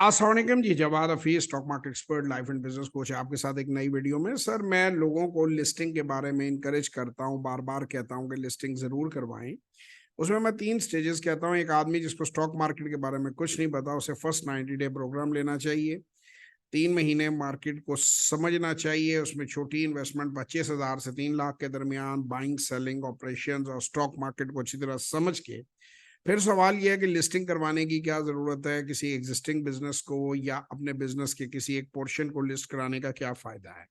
अस्सलाम वालेकुम जी, Jawad Hafeez stock market expert life and business coach है आपके साथ एक नई वीडियो में। सर, मैं लोगों को लिस्टिंग के बारे में इनकरेज करता हूं, बार बार कहता हूं कि लिस्टिंग जरूर करवाएं। उसमें मैं 3 स्टेजेस कहता हूं। एक आदमी जिसको स्टॉक मार्केट के बारे में कुछ नहीं पता, उसे फर्स्ट 90 डे प्रोग्राम लेना चाहिए। 3 महीने मार्केट को समझना चाहिए। उसमें छोटी इन्वेस्टमेंट 25,000 से 3 लाख के दरमियान, बाइंग सेलिंग ऑपरेशंस और स्टॉक मार्केट को अच्छी तरह समझ के फिर सवाल यह है कि लिस्टिंग करवाने की क्या ज़रूरत है, किसी एग्जिस्टिंग बिजनेस को या अपने बिजनेस के किसी एक पोर्शन को लिस्ट कराने का क्या फ़ायदा है।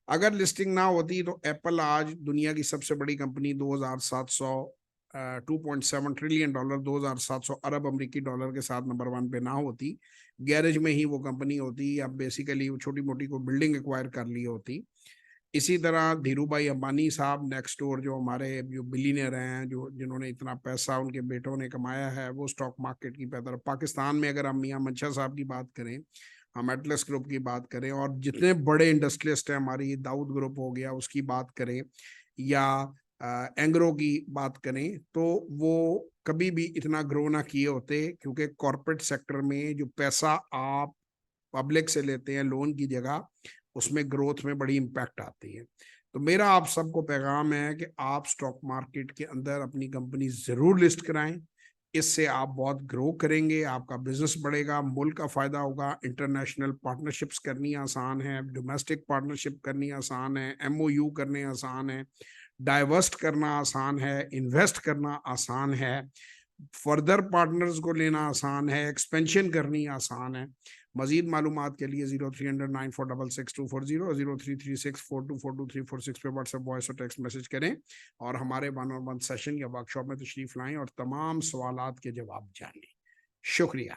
अगर लिस्टिंग ना होती तो एप्पल आज दुनिया की सबसे बड़ी कंपनी 2700 $2.7 ट्रिलियन 2700 अरब अमरीकी डॉलर के साथ नंबर 1 पे ना होती। गैरेज में ही वो कंपनी होती, या बेसिकली वो छोटी मोटी को बिल्डिंग एक्वायर कर ली होती। इसी तरह धीरू भाई अंबानी साहब नेक्स्ट डोर, जो हमारे जो बिलीनियर हैं, जो जिन्होंने इतना पैसा उनके बेटों ने कमाया है, वो स्टॉक मार्केट की तरफ। पाकिस्तान में अगर हम मियां मंशा साहब की बात करें, हम एटलस ग्रुप की बात करें, और जितने बड़े इंडस्ट्रियलिस्ट हैं, हमारी दाऊद ग्रुप हो गया उसकी बात करें, या एंग्रो की बात करें, तो वो कभी भी इतना ग्रो ना किए होते, क्योंकि कॉरपोरेट सेक्टर में जो पैसा आप पब्लिक से लेते हैं लोन की जगह, उसमें ग्रोथ में बड़ी इम्पैक्ट आती है। तो मेरा आप सबको पैगाम है कि आप स्टॉक मार्केट के अंदर अपनी कंपनी ज़रूर लिस्ट कराएं। इससे आप बहुत ग्रो करेंगे, आपका बिजनेस बढ़ेगा, मुल्क का फ़ायदा होगा। इंटरनेशनल पार्टनरशिप्स करनी आसान है, डोमेस्टिक पार्टनरशिप करनी आसान है, एमओयू करने आसान है, डाइवर्स्ट करना आसान है, इन्वेस्ट करना आसान है, फर्दर पार्टनर्स को लेना आसान है, एक्सपेंशन करनी आसान है। मजीद मालूमात के लिए 0300946624 033642423426 पे व्हाट्सएप वॉइस और टेक्स्ट मैसेज करें, और हमारे 1-on-1 सेशन या वर्कशॉप में तशरीफ लाएं और तमाम सवालात के जवाब जानें। शुक्रिया।